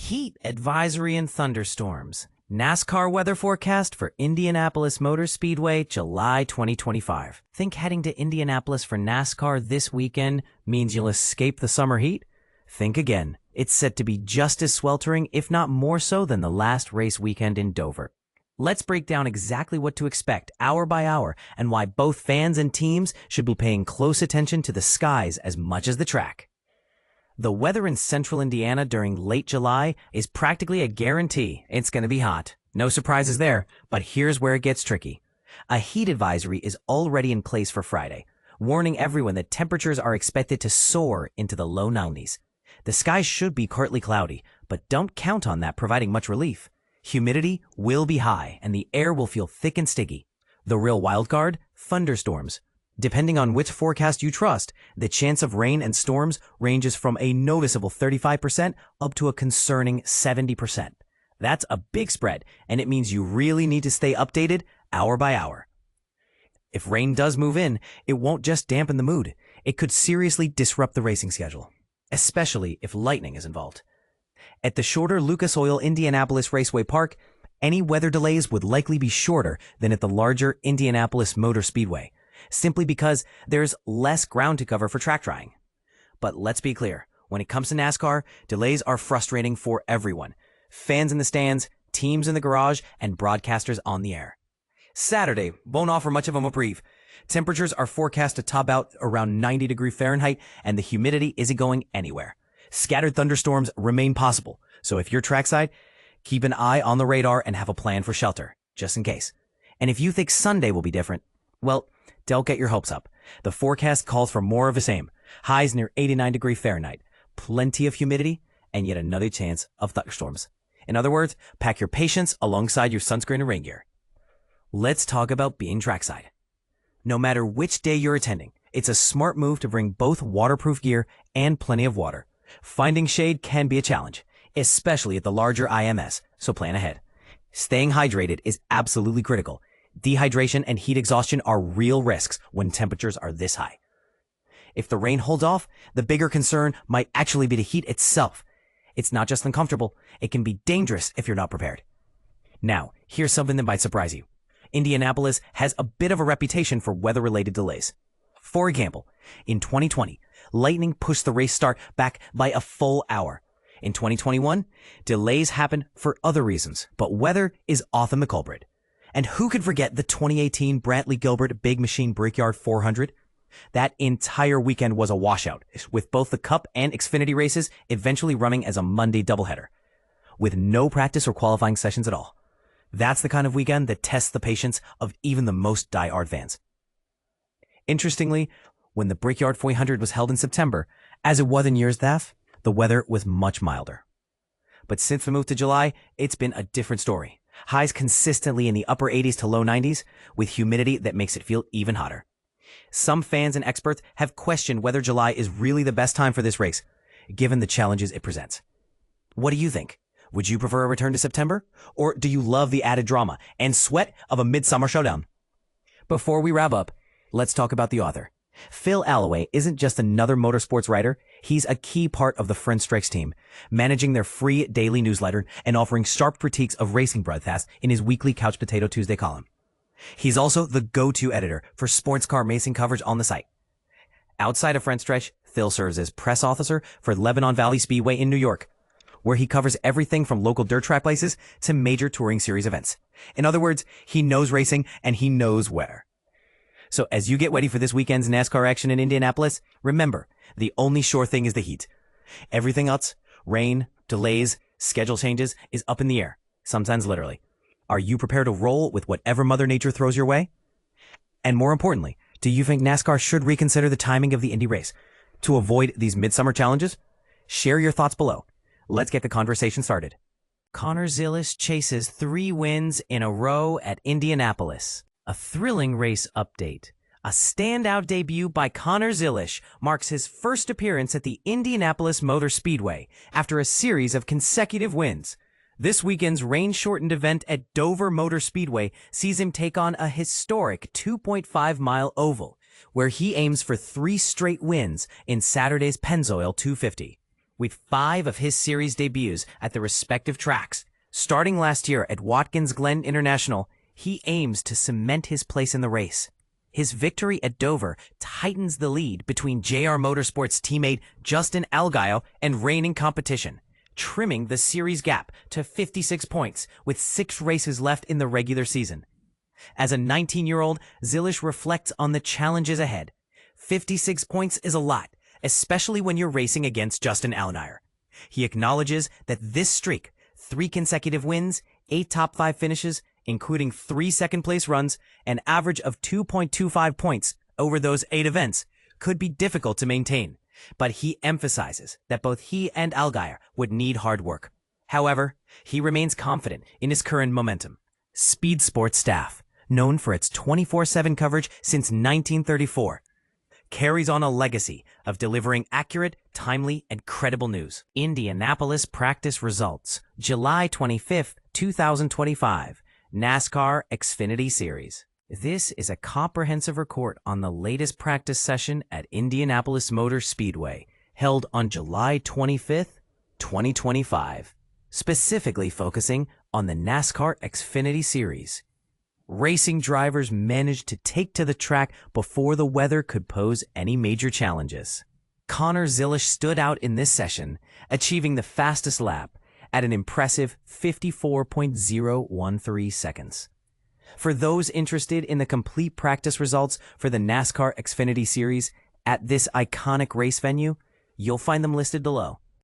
Heat advisory and thunderstorms. NASCAR weather forecast for Indianapolis Motor Speedway, July 2025. Think heading to Indianapolis for NASCAR this weekend means you'll escape the summer heat? Think again. It's set to be just as sweltering, if not more so, than the last race weekend in Dover. Let's break down exactly what to expect hour by hour and why both fans and teams should be paying close attention to the skies as much as the track. The weather in central Indiana during late July is practically a guarantee it's going to be hot. No surprises there, but here's where it gets tricky. A heat advisory is already in place for Friday, warning everyone that temperatures are expected to soar into the low 90s. The skies should be partly cloudy, but don't count on that providing much relief. Humidity will be high, and the air will feel thick and sticky. The real wildcard? Thunderstorms. Depending on which forecast you trust, the chance of rain and storms ranges from a noticeable 35% up to a concerning 70%. That's a big spread, and it means you really need to stay updated hour by hour. If rain does move in, it won't just dampen the mood. It could seriously disrupt the racing schedule, especially if lightning is involved. At the shorter Lucas Oil Indianapolis Raceway Park, any weather delays would likely be shorter than at the larger Indianapolis Motor Speedway, simply because there's less ground to cover for track drying. But let's be clear, when it comes to NASCAR, delays are frustrating for everyone. Fans in the stands, teams in the garage, and broadcasters on the air. Saturday won't offer much of a reprieve. Temperatures are forecast to top out around 90 degrees Fahrenheit, and the humidity isn't going anywhere. Scattered thunderstorms remain possible, so if you're trackside, keep an eye on the radar and have a plan for shelter, just in case. And if you think Sunday will be different, well, don't get your hopes up. The forecast calls for more of the same. Highs near 89 degrees Fahrenheit, plenty of humidity, and yet another chance of thunderstorms. In other words, pack your patience alongside your sunscreen and rain gear. Let's talk about being trackside. No matter which day you're attending, it's a smart move to bring both waterproof gear and plenty of water. Finding shade can be a challenge, especially at the larger IMS, so plan ahead. Staying hydrated is absolutely critical. Dehydration and heat exhaustion are real risks when temperatures are this high. If the rain holds off, the bigger concern might actually be the heat itself. It's not just uncomfortable, it can be dangerous if you're not prepared. Now, here's something that might surprise you. Indianapolis has a bit of a reputation for weather-related delays. For example, in 2020, lightning pushed the race start back by a full hour. In 2021, delays happened for other reasons, but weather is often the culprit. And who could forget the 2018 Brantley Gilbert Big Machine Brickyard 400? That entire weekend was a washout, with both the Cup and Xfinity races eventually running as a Monday doubleheader, with no practice or qualifying sessions at all. That's the kind of weekend that tests the patience of even the most diehard fans. Interestingly, when the Brickyard 400 was held in September, as it was in years past, the weather was much milder. But since the move to July, it's been a different story. Highs consistently in the upper 80s to low 90s, with humidity that makes it feel even hotter. Some fans and experts have questioned whether July is really the best time for this race, given the challenges it presents. What do you think? Would you prefer a return to September? Or do you love the added drama and sweat of a midsummer showdown? Before we wrap up, let's talk about the author. Phil Alloway isn't just another motorsports writer, he's a key part of the Front Strikes team, managing their free daily newsletter and offering sharp critiques of racing broadcasts in his weekly Couch Potato Tuesday column. He's also the go-to editor for sports car racing coverage on the site. Outside of Front Stretch, Phil serves as press officer for Lebanon Valley Speedway in New York, where he covers everything from local dirt track places to major touring series events. In other words, he knows racing and he knows where. So as you get ready for this weekend's NASCAR action in Indianapolis, remember, the only sure thing is the heat. Everything else, rain, delays, schedule changes, is up in the air, sometimes literally. Are you prepared to roll with whatever Mother Nature throws your way? And more importantly, do you think NASCAR should reconsider the timing of the Indy race to avoid these midsummer challenges? Share your thoughts below. Let's get the conversation started. Connor Zilisch chases 3 wins in a row at Indianapolis. A thrilling race update. A standout debut by Connor Zilisch marks his first appearance at the Indianapolis Motor Speedway after a series of consecutive wins. This weekend's rain-shortened event at Dover Motor Speedway sees him take on a historic 2.5-mile oval, where he aims for 3 straight wins in Saturday's Pennzoil 250. with 5 of his series debuts at the respective tracks. Starting last year at Watkins Glen International, he aims to cement his place in the race. His victory at Dover tightens the lead between JR Motorsports teammate Justin Allgaier and reigning competition, trimming the series gap to 56 points with 6 races left in the regular season. As a 19-year-old, Zilisch reflects on the challenges ahead. 56 points is a lot, especially when you're racing against Justin Allgaier. He acknowledges that this streak, 3 consecutive wins, 8 top 5 finishes, including 3 second-place runs, an average of 2.25 points over those 8 events, could be difficult to maintain. But he emphasizes that both he and Allgaier would need hard work. However, he remains confident in his current momentum. Speed Sports staff, known for its 24/7 coverage since 1934, carries on a legacy of delivering accurate, timely, and credible news. Indianapolis practice results, July 25, 2025, NASCAR Xfinity Series. This is a comprehensive report on the latest practice session at Indianapolis Motor Speedway, held on July 25, 2025, specifically focusing on the NASCAR Xfinity Series. Racing drivers managed to take to the track before the weather could pose any major challenges. Connor Zilisch stood out in this session, achieving the fastest lap at an impressive 54.013 seconds. For those interested in the complete practice results for the NASCAR Xfinity Series at this iconic race venue, you'll find them listed below.